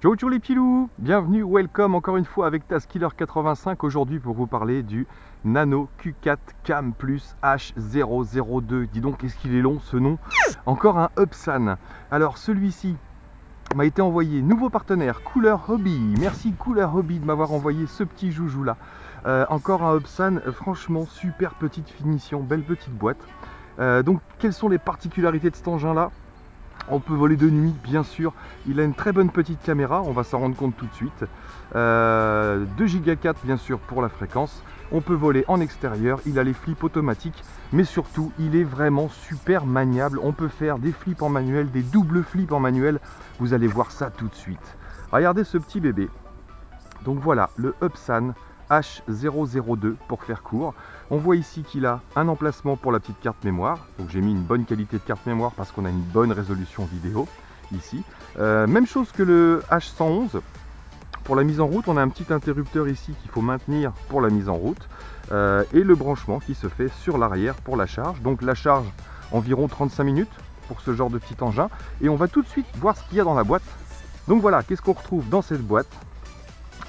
Ciao ciao les petits loups, bienvenue, welcome encore une fois avec TaskKiller85 aujourd'hui pour vous parler du Nano Q4 Cam Plus H002. Dis donc, qu'est-ce qu'il est long ce nom. Encore un Upsan. Alors celui-ci m'a été envoyé, nouveau partenaire, Cooler Hobby. Merci Cooler Hobby de m'avoir envoyé ce petit joujou là. Encore un Upsan, franchement super petite finition, belle petite boîte. Donc quelles sont les particularités de cet engin là? On peut voler de nuit, bien sûr. Il a une très bonne petite caméra, on va s'en rendre compte tout de suite. 2 Go 4 bien sûr pour la fréquence. On peut voler en extérieur, il a les flips automatiques, mais surtout il est vraiment super maniable. On peut faire des flips en manuel, des doubles flips en manuel. Vous allez voir ça tout de suite. Regardez ce petit bébé. Donc voilà, le Upsan H002 pour faire court. On voit ici qu'il a un emplacement pour la petite carte mémoire. Donc j'ai mis une bonne qualité de carte mémoire parce qu'on a une bonne résolution vidéo ici. Même chose que le H111. Pour la mise en route, on a un petit interrupteur ici qu'il faut maintenir pour la mise en route. Et le branchement qui se fait sur l'arrière pour la charge. Donc la charge environ 35 minutes pour ce genre de petit engin. Et on va tout de suite voir ce qu'il y a dans la boîte. Donc voilà, qu'est-ce qu'on retrouve dans cette boîte?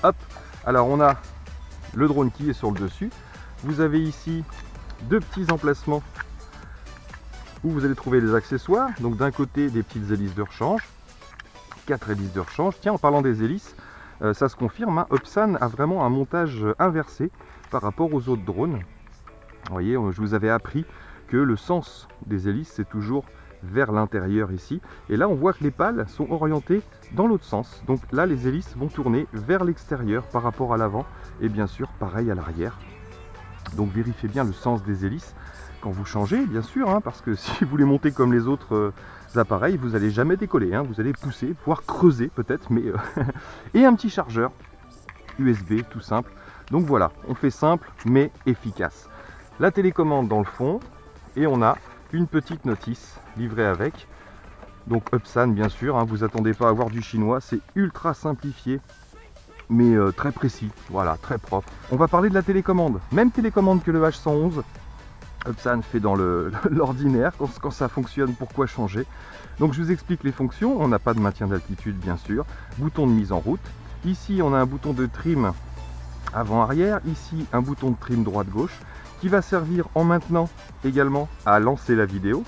Hop, alors on a le drone qui est sur le dessus. Vous avez ici deux petits emplacements où vous allez trouver les accessoires. Donc d'un côté des petites hélices de rechange, 4 hélices de rechange. Tiens, en parlant des hélices, ça se confirme, hein, Upsan a vraiment un montage inversé par rapport aux autres drones. Vous voyez, je vous avais appris que le sens des hélices c'est toujours vers l'intérieur ici, et là on voit que les pales sont orientées dans l'autre sens. Donc là les hélices vont tourner vers l'extérieur par rapport à l'avant, et bien sûr pareil à l'arrière. Donc vérifiez bien le sens des hélices quand vous changez, bien sûr, hein, parce que si vous les montez comme les autres appareils, vous n'allez jamais décoller, hein, vous allez pousser, voire creuser peut-être, mais et un petit chargeur USB tout simple. Donc voilà, on fait simple mais efficace. La télécommande dans le fond, et on a une petite notice livrée avec. Donc Upsan bien sûr, hein, vous attendez pas à avoir du chinois, c'est ultra simplifié mais très précis, voilà, très propre. On va parler de la télécommande, même télécommande que le H111. Upsan fait dans l'ordinaire, quand ça fonctionne, pourquoi changer? Donc je vous explique les fonctions. On n'a pas de maintien d'altitude bien sûr, bouton de mise en route. Ici on a un bouton de trim avant-arrière, ici un bouton de trim droite-gauche qui va servir en maintenant également à lancer la vidéo.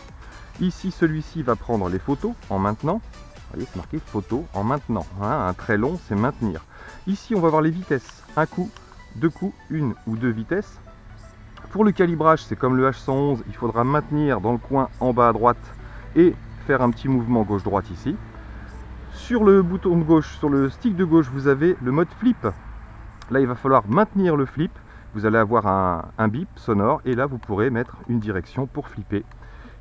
Ici celui-ci va prendre les photos en maintenant. Vous voyez, c'est marqué photo en maintenant, hein, un trait long c'est maintenir. Ici on va voir les vitesses, un coup, deux coups, une ou deux vitesses. Pour le calibrage c'est comme le H111, il faudra maintenir dans le coin en bas à droite et faire un petit mouvement gauche-droite ici. Sur le bouton de gauche, sur le stick de gauche, vous avez le mode flip. Là il va falloir maintenir le flip, vous allez avoir un bip sonore et là vous pourrez mettre une direction pour flipper.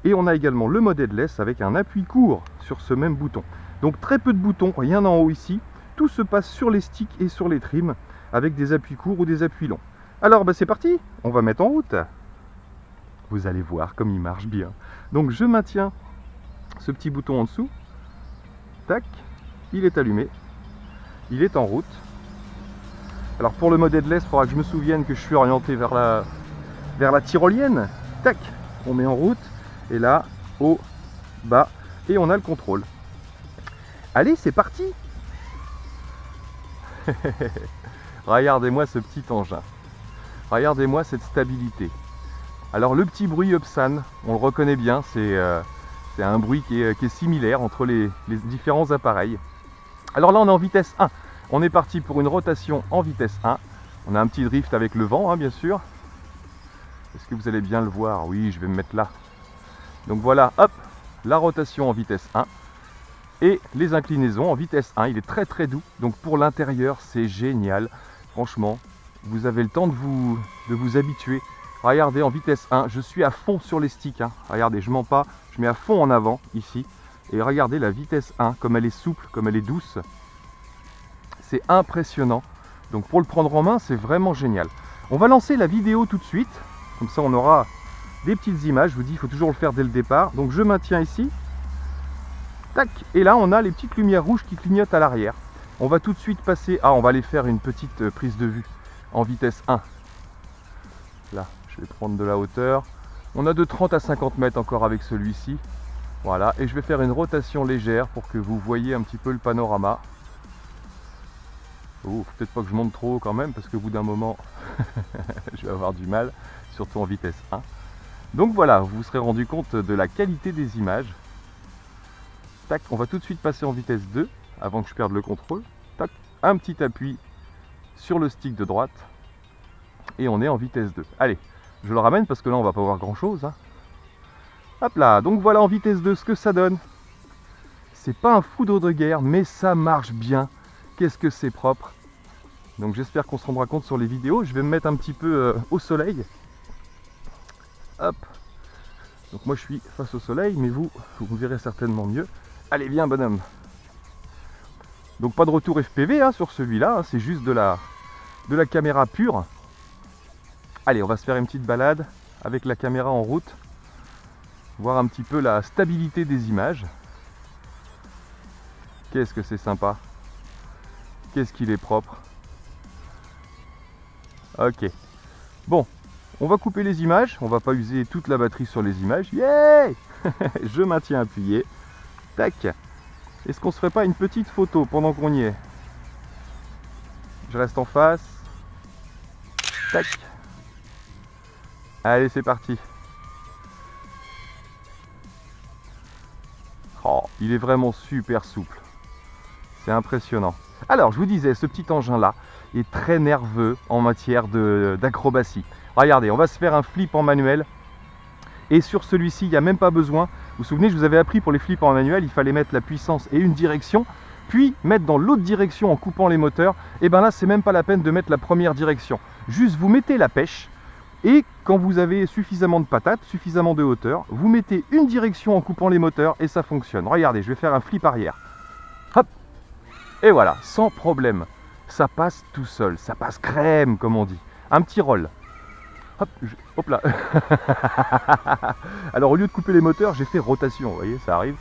Et on a également le mode headless avec un appui court sur ce même bouton. Donc très peu de boutons, rien en haut ici. Tout se passe sur les sticks et sur les trims avec des appuis courts ou des appuis longs. Alors c'est parti, on va mettre en route. Vous allez voir comme il marche bien. Donc je maintiens ce petit bouton en dessous. Tac, il est allumé. Il est en route. Alors pour le mode headless, il faudra que je me souvienne que je suis orienté vers la tyrolienne. Tac, on met en route. Et là, haut, bas, et on a le contrôle. Allez, c'est parti. Regardez-moi ce petit engin. Regardez-moi cette stabilité. Alors le petit bruit Upsan, on le reconnaît bien, c'est un bruit qui est similaire entre les différents appareils. Alors là on est en vitesse 1. On est parti pour une rotation en vitesse 1. On a un petit drift avec le vent, hein, bien sûr. Est-ce que vous allez bien le voir? Oui, je vais me mettre là. Donc voilà, hop, la rotation en vitesse 1 et les inclinaisons en vitesse 1. Il est très très doux, donc pour l'intérieur c'est génial. Franchement, vous avez le temps de vous habituer. Regardez en vitesse 1, je suis à fond sur les sticks, hein. Regardez, je mens pas, je mets à fond en avant ici. Et regardez la vitesse 1, comme elle est souple, comme elle est douce. C'est impressionnant. Donc pour le prendre en main, c'est vraiment génial. On va lancer la vidéo tout de suite, comme ça on aura des petites images. Je vous dis, il faut toujours le faire dès le départ. Donc je maintiens ici. Tac. Et là, on a les petites lumières rouges qui clignotent à l'arrière. On va tout de suite passer... Ah, on va aller faire une petite prise de vue en vitesse 1. Là, je vais prendre de la hauteur. On a de 30 à 50 mètres encore avec celui-ci. Voilà. Et je vais faire une rotation légère pour que vous voyez un petit peu le panorama. Oh, faut peut-être pas que je monte trop haut quand même, parce qu'au bout d'un moment, je vais avoir du mal, surtout en vitesse 1. Donc voilà, vous vous serez rendu compte de la qualité des images. Tac, on va tout de suite passer en vitesse 2, avant que je perde le contrôle. Tac, un petit appui sur le stick de droite, et on est en vitesse 2. Allez, je le ramène parce que là on va pas voir grand chose, hein. Hop là, donc voilà en vitesse 2 ce que ça donne. C'est pas un foudre de guerre, mais ça marche bien. Qu'est-ce que c'est propre. Donc j'espère qu'on se rendra compte sur les vidéos. Je vais me mettre un petit peu au soleil. Hop. Donc moi je suis face au soleil, mais vous me verrez certainement mieux. Allez, viens bonhomme. Donc pas de retour FPV hein, sur celui-là, hein, c'est juste de la caméra pure. Allez, on va se faire une petite balade avec la caméra en route. Voir un petit peu la stabilité des images. Qu'est-ce que c'est sympa. Qu'est-ce qu'il est propre. Ok. Bon, on va couper les images. On va pas user toute la batterie sur les images. Yeah. Je maintiens appuyé. Tac. Est-ce qu'on se ferait pas une petite photo pendant qu'on y est? Je reste en face. Tac. Allez, c'est parti. Oh, il est vraiment super souple. C'est impressionnant. Alors, je vous disais, ce petit engin-là est très nerveux en matière d'acrobatie. Regardez, on va se faire un flip en manuel. Et sur celui-ci, il n'y a même pas besoin. Vous vous souvenez, je vous avais appris pour les flips en manuel, il fallait mettre la puissance et une direction, puis mettre dans l'autre direction en coupant les moteurs. Et bien là, c'est même pas la peine de mettre la première direction. Juste, vous mettez la pêche. Et quand vous avez suffisamment de patates, suffisamment de hauteur, vous mettez une direction en coupant les moteurs et ça fonctionne. Regardez, je vais faire un flip arrière. Hop. Et voilà, sans problème. Ça passe tout seul, ça passe crème comme on dit. Un petit roll. Hop, hop là. Alors au lieu de couper les moteurs, j'ai fait rotation, vous voyez, ça arrive.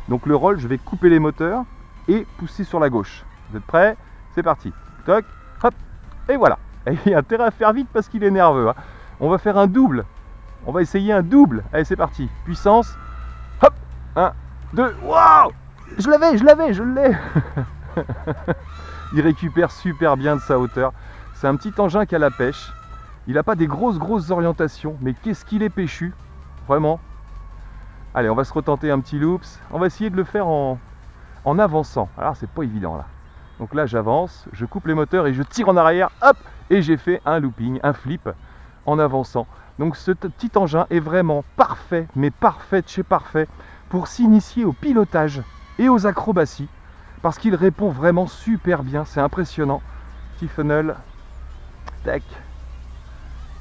Donc le roll, je vais couper les moteurs et pousser sur la gauche. Vous êtes prêts? C'est parti. Toc, hop, et voilà. Et il y a intérêt à faire vite parce qu'il est nerveux, hein. On va faire un double. On va essayer un double. Allez, c'est parti. Puissance. Hop. 1, 2. Waouh! Je l'ai. Il récupère super bien de sa hauteur. C'est un petit engin qui a la pêche. Il n'a pas des grosses orientations. Mais qu'est-ce qu'il est péchu. Vraiment. Allez, on va se retenter un petit loops. On va essayer de le faire en avançant. Alors, c'est pas évident là. Donc là, j'avance. Je coupe les moteurs et je tire en arrière. Hop. Et j'ai fait un looping, un flip. En avançant. Donc ce petit engin est vraiment parfait, mais parfait de chez parfait, pour s'initier au pilotage et aux acrobaties, parce qu'il répond vraiment super bien, c'est impressionnant. Petit funnel, tac.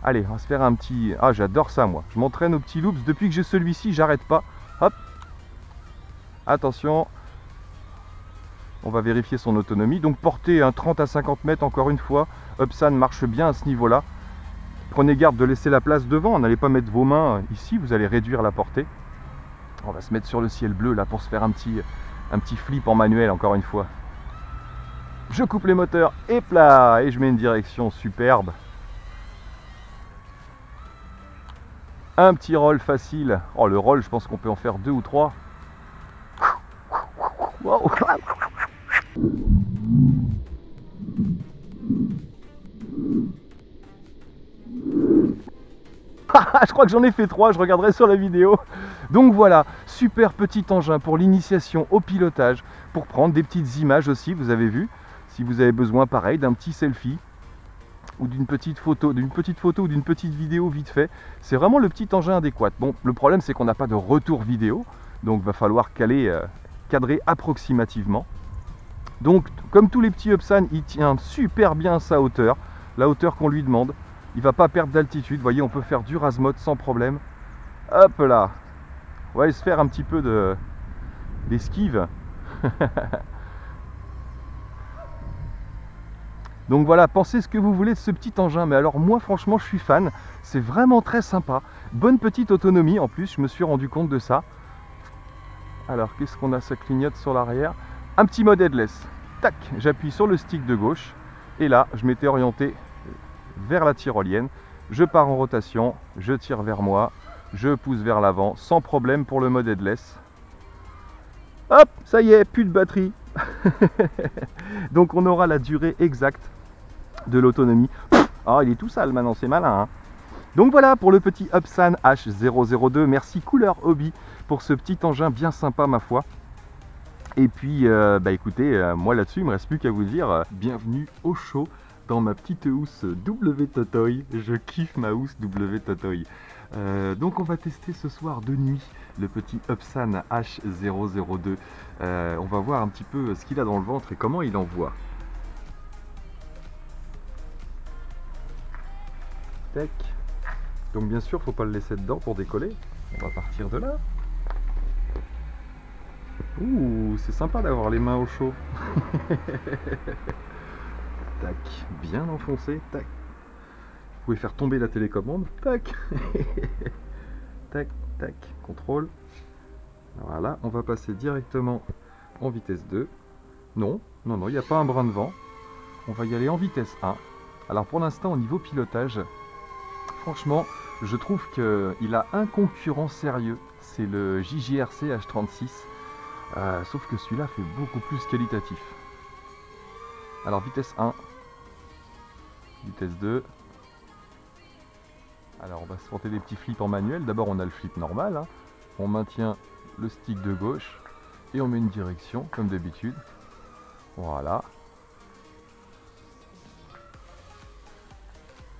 Allez, on va se faire un petit... Ah, j'adore ça moi, je m'entraîne aux petits loops, depuis que j'ai celui-ci, j'arrête pas. Hop. Attention. On va vérifier son autonomie, donc portée 30 à 50 mètres encore une fois. Upsan marche bien à ce niveau-là. Prenez garde de laisser la place devant, n'allez pas mettre vos mains ici, vous allez réduire la portée. On va se mettre sur le ciel bleu là pour se faire un petit flip en manuel encore une fois. Je coupe les moteurs, et là, et je mets une direction superbe. Un petit roll facile. Oh, le roll, je pense qu'on peut en faire 2 ou 3. Wow. Je crois que j'en ai fait 3, je regarderai sur la vidéo. Donc voilà, super petit engin pour l'initiation au pilotage, pour prendre des petites images aussi, vous avez vu. Si vous avez besoin, pareil, d'un petit selfie ou d'une petite photo ou d'une petite vidéo vite fait, c'est vraiment le petit engin adéquat. Bon, le problème c'est qu'on n'a pas de retour vidéo, donc va falloir cadrer approximativement. Donc, comme tous les petits Upsan, il tient super bien à sa hauteur, la hauteur qu'on lui demande. Il va pas perdre d'altitude, vous voyez, on peut faire du Razmod sans problème. Hop là, on va aller se faire un petit peu d'esquive. Donc voilà, pensez ce que vous voulez de ce petit engin, mais alors moi franchement je suis fan, c'est vraiment très sympa. Bonne petite autonomie en plus, je me suis rendu compte de ça. Alors qu'est-ce qu'on a, ça clignote sur l'arrière. Un petit mode headless, tac, j'appuie sur le stick de gauche, et là je m'étais orienté vers la tyrolienne, je pars en rotation, je tire vers moi, je pousse vers l'avant, sans problème pour le mode headless. Hop, ça y est, plus de batterie. Donc on aura la durée exacte de l'autonomie. Oh, il est tout sale maintenant, c'est malin, hein. Donc voilà pour le petit Upsan H002. Merci Couleur Hobby pour ce petit engin bien sympa, ma foi. Et puis, bah écoutez, moi là-dessus, il me reste plus qu'à vous dire bienvenue au show dans ma petite housse W Totoy. Je kiffe ma housse W Totoy. Donc on va tester ce soir de nuit le petit Upsan H002. On va voir un petit peu ce qu'il a dans le ventre et comment il envoie. Tac. Donc bien sûr, faut pas le laisser dedans pour décoller. On va partir de là. Ouh, c'est sympa d'avoir les mains au chaud. Tac, bien enfoncé. Tac. Vous pouvez faire tomber la télécommande. Tac. Tac, tac. Contrôle. Voilà, on va passer directement en vitesse 2. Non, non, non, il n'y a pas un brin de vent. On va y aller en vitesse 1. Alors pour l'instant, au niveau pilotage, franchement, je trouve qu'il a un concurrent sérieux. C'est le JJRC H36. Sauf que celui-là fait beaucoup plus qualitatif. Alors vitesse 1. Vitesse 2. Alors on va se tenter des petits flips en manuel. D'abord on a le flip normal, hein. On maintient le stick de gauche et on met une direction comme d'habitude. Voilà.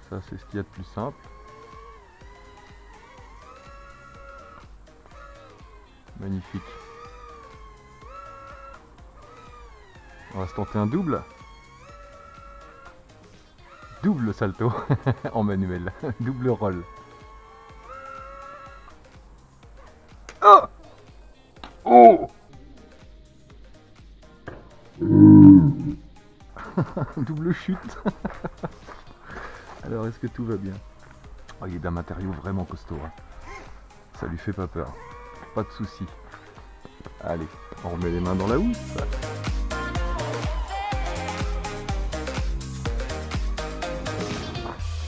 Ça c'est ce qu'il y a de plus simple. Magnifique. On va se tenter un double. Double salto en manuel. Double roll. Oh, oh. Double chute. Alors est-ce que tout va bien? Oh, il est d'un matériau vraiment costaud, hein. Ça lui fait pas peur. Pas de soucis. Allez, on remet les mains dans la housse.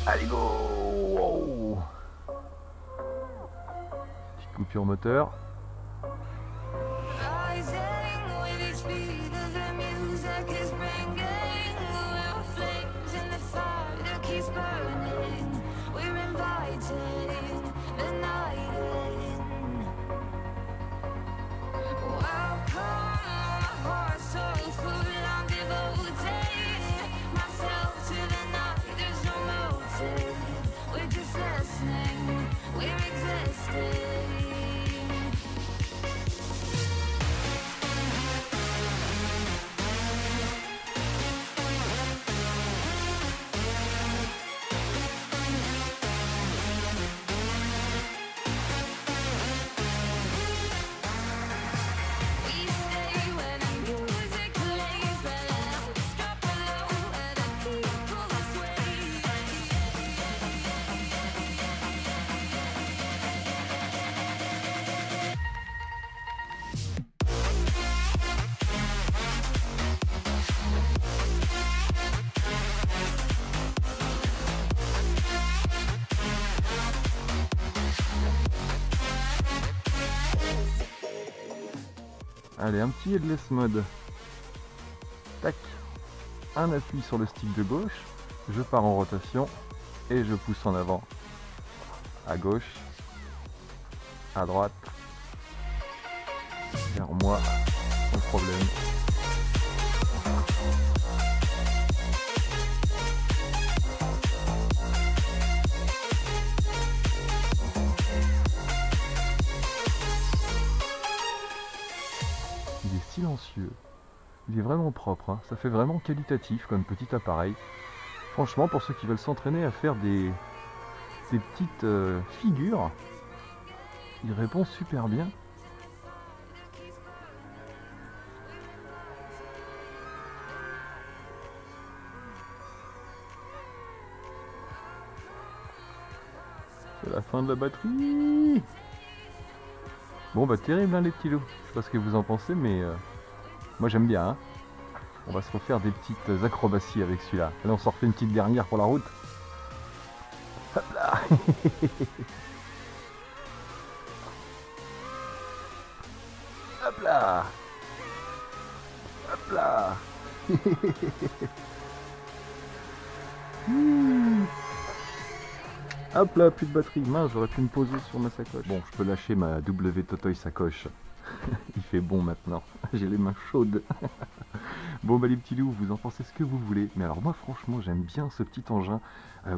Allez go! Wow. Petite coupure moteur. Allez, un petit headless mode. Tac. Un appui sur le stick de gauche. Je pars en rotation. Et je pousse en avant. À gauche. À droite. Vers moi. Sans problème. Il est silencieux, il est vraiment propre, hein. Ça fait vraiment qualitatif comme petit appareil. Franchement, pour ceux qui veulent s'entraîner à faire des petites figures, il répond super bien. C'est la fin de la batterie. Bon bah terrible, hein, les petits loups. Je sais pas ce que vous en pensez, mais moi j'aime bien, hein. On va se refaire des petites acrobaties avec celui-là. Allez, on s'en refait une petite dernière pour la route. Hop là. Hop là. Hop là. Hop là, plus de batterie. Mince, j'aurais pu me poser sur ma sacoche. Bon, je peux lâcher ma W Totoy sacoche. Il fait bon maintenant. J'ai les mains chaudes. Bon bah les petits loups, vous en pensez ce que vous voulez. Mais alors moi franchement j'aime bien ce petit engin.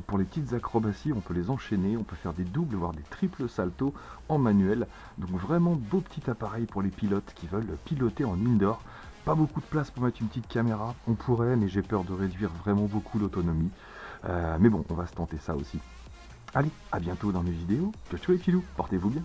Pour les petites acrobaties, on peut les enchaîner, on peut faire des doubles, voire des triples saltos en manuel. Donc vraiment beau petit appareil pour les pilotes qui veulent piloter en indoor. Pas beaucoup de place pour mettre une petite caméra. On pourrait, mais j'ai peur de réduire vraiment beaucoup l'autonomie. Mais bon, on va se tenter ça aussi. Allez, à bientôt dans mes vidéos. Ciao ciao les petits loups, portez-vous bien.